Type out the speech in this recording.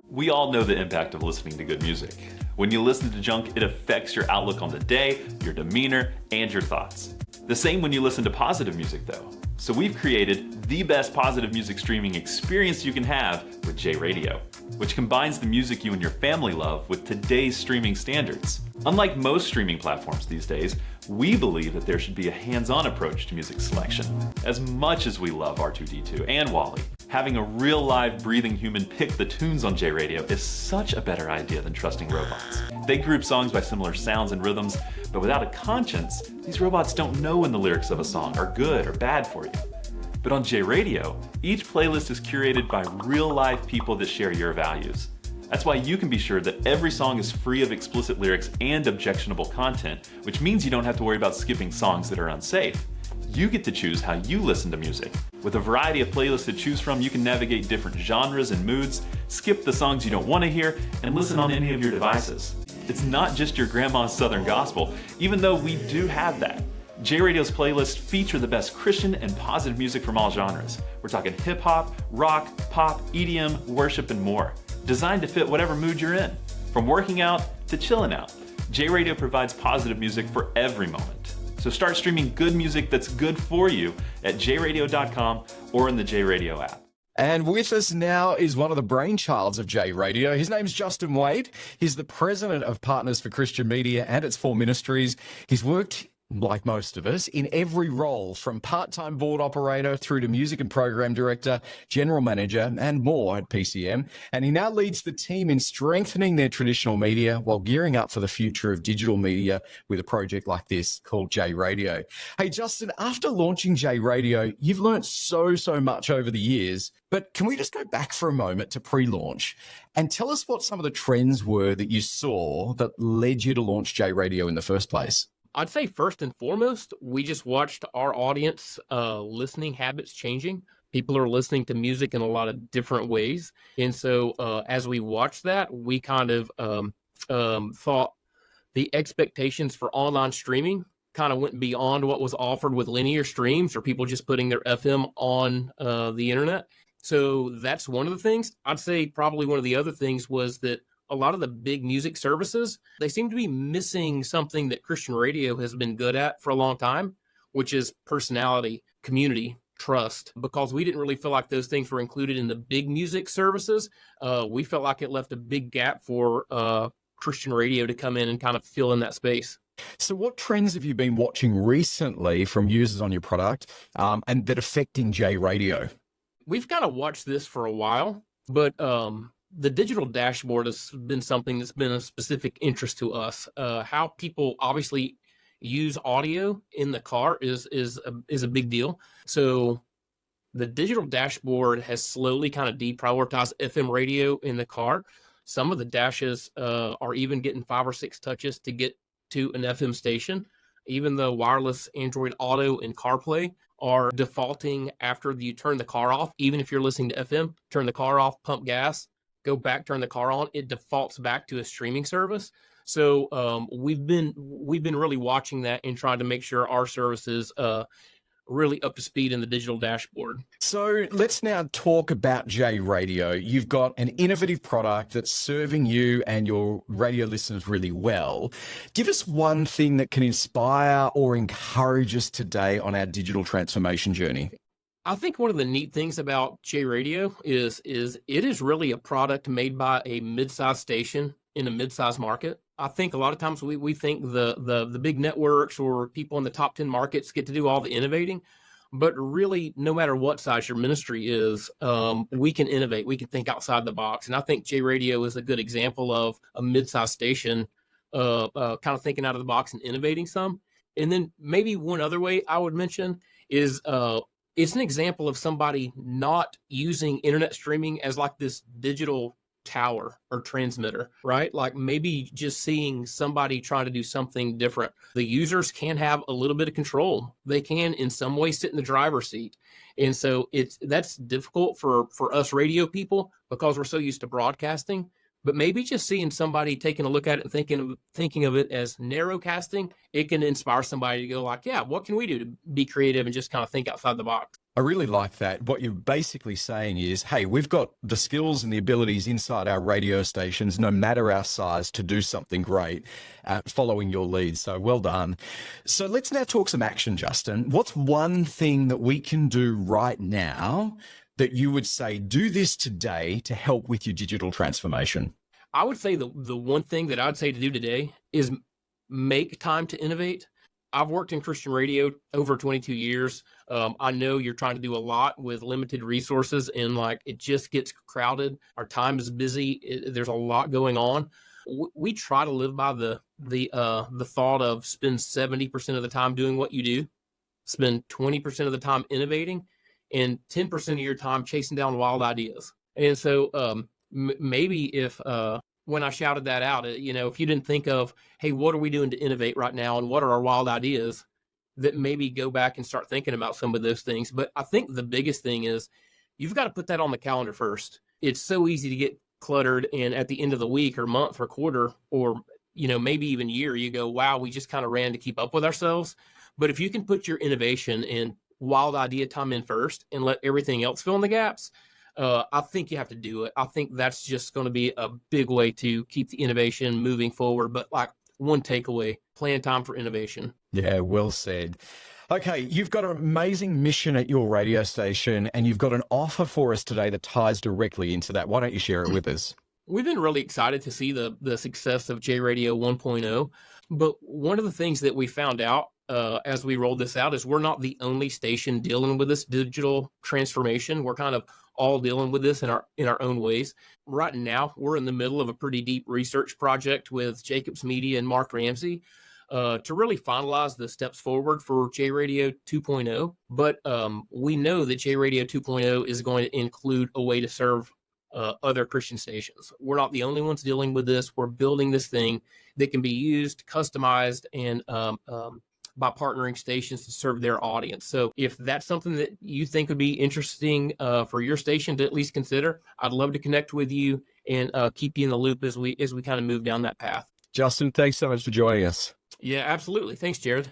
We all know the impact of listening to good music. When you listen to junk, it affects your outlook on the day, your demeanor, and your thoughts. The same when you listen to positive music though. So we've created the best positive music streaming experience you can have with JRadio, which combines the music you and your family love with today's streaming standards. Unlike most streaming platforms these days, we believe that there should be a hands-on approach to music selection. As much as we love R2-D2 and Wally, having a real live breathing human pick the tunes on JRadio is such a better idea than trusting robots. They group songs by similar sounds and rhythms, but without a conscience, these robots don't know when the lyrics of a song are good or bad for you. But on JRadio, each playlist is curated by real live people that share your values. That's why you can be sure that every song is free of explicit lyrics and objectionable content, which means you don't have to worry about skipping songs that are unsafe. You get to choose how you listen to music. With a variety of playlists to choose from, you can navigate different genres and moods, skip the songs you don't want to hear, and listen on any of your devices. It's not just your grandma's Southern gospel, even though we do have that. JRadio's playlists feature the best Christian and positive music from all genres. We're talking hip-hop, rock, pop, EDM, worship, and more. Designed to fit whatever mood you're in. From working out to chilling out, JRadio provides positive music for every moment. So start streaming good music that's good for you at jradio.com or in the JRadio app. And with us now is one of the brainchilds of JRadio. His name's Justin Wade. He's the president of Partners for Christian Media and its 4 ministries. He's worked, like most of us, in every role from part-time board operator through to music and program director, general manager, and more at PCM. And he now leads the team in strengthening their traditional media while gearing up for the future of digital media with a project like this called JRadio. Hey, Justin, after launching JRadio, you've learned so much over the years, but can we just go back for a moment to pre-launch and tell us what some of the trends were that you saw that led you to launch JRadio in the first place? I'd say first and foremost, we just watched our audience listening habits changing. People are listening to music in a lot of different ways. And so as we watched that, we kind of thought the expectations for online streaming kind of went beyond what was offered with linear streams or people just putting their FM on the internet. So that's one of the things. I'd say probably one of the other things was that a lot of the big music services, they seem to be missing something that Christian radio has been good at for a long time, which is personality, community, trust, because we didn't really feel like those things were included in the big music services. We felt like it left a big gap for Christian radio to come in and kind of fill in that space. So what trends have you been watching recently from users on your product and that affecting JRadio? We've kind of watched this for a while, but the digital dashboard has been something that's been a specific interest to us. How people obviously use audio in the car is a big deal. So the digital dashboard has slowly kind of deprioritized FM radio in the car. Some of the dashes are even getting 5 or 6 touches to get to an FM station, even though wireless Android Auto and CarPlay are defaulting after you turn the car off. Even if you're listening to FM, turn the car off, pump gas, go back, turn the car on, it defaults back to a streaming service. So we've been really watching that and trying to make sure our service is really up to speed in the digital dashboard. So let's now talk about JRadio. You've got an innovative product that's serving you and your radio listeners really well. Give us one thing that can inspire or encourage us today on our digital transformation journey. I think one of the neat things about JRadio is it is really a product made by a mid-sized station in a mid-sized market. I think a lot of times we think the big networks or people in the top 10 markets get to do all the innovating, but really no matter what size your ministry is, we can innovate, we can think outside the box. And I think JRadio is a good example of a mid-sized station kind of thinking out of the box and innovating some. And then maybe one other way I would mention is it's an example of somebody not using internet streaming as like this digital tower or transmitter, right? Like maybe just seeing somebody trying to do something different. The users can have a little bit of control. They can in some way sit in the driver's seat. And so that's difficult for us radio people because we're so used to broadcasting. But maybe just seeing somebody taking a look at it and thinking of it as narrowcasting, it can inspire somebody to go like, yeah, what can we do to be creative and just kind of think outside the box? I really like that. What you're basically saying is, hey, we've got the skills and the abilities inside our radio stations, no matter our size, to do something great, following your lead. So well done. So let's now talk some action, Justin. What's one thing that we can do right now that you would say, do this today to help with your digital transformation? I would say the one thing that I'd say to do today is make time to innovate. I've worked in Christian radio over 22 years. I know you're trying to do a lot with limited resources, and like it just gets crowded. Our time is busy. There's a lot going on. We try to live by the thought of spend 70% of the time doing what you do, spend 20% of the time innovating, and 10% of your time chasing down wild ideas. And so maybe if when I shouted that out, if you didn't think of, hey, what are we doing to innovate right now, and what are our wild ideas, that maybe go back and start thinking about some of those things. But I think the biggest thing is you've got to put that on the calendar first. It's so easy to get cluttered, and at the end of the week or month or quarter or maybe even year, you go, wow, we just kind of ran to keep up with ourselves. But if you can put your innovation and wild idea time in first and let everything else fill in the gaps, I think you have to do it. I think that's just going to be a big way to keep the innovation moving forward. But like one takeaway, plan time for innovation. Yeah, well said. Okay, you've got an amazing mission at your radio station, and you've got an offer for us today that ties directly into that. Why don't you share it with us? We've been really excited to see the success of JRadio 1.0. But one of the things that we found out as we rolled this out is we're not the only station dealing with this digital transformation. We're kind of all dealing with this in our own ways. Right now, we're in the middle of a pretty deep research project with Jacobs Media and Mark Ramsey to really finalize the steps forward for JRadio 2.0. But we know that JRadio 2.0 is going to include a way to serve other Christian stations. We're not the only ones dealing with this. We're building this thing that can be used, customized, and by partnering stations to serve their audience. So if that's something that you think would be interesting for your station to at least consider, I'd love to connect with you and keep you in the loop as we kind of move down that path. Justin, thanks so much for joining us. Yeah, absolutely. Thanks, Jared.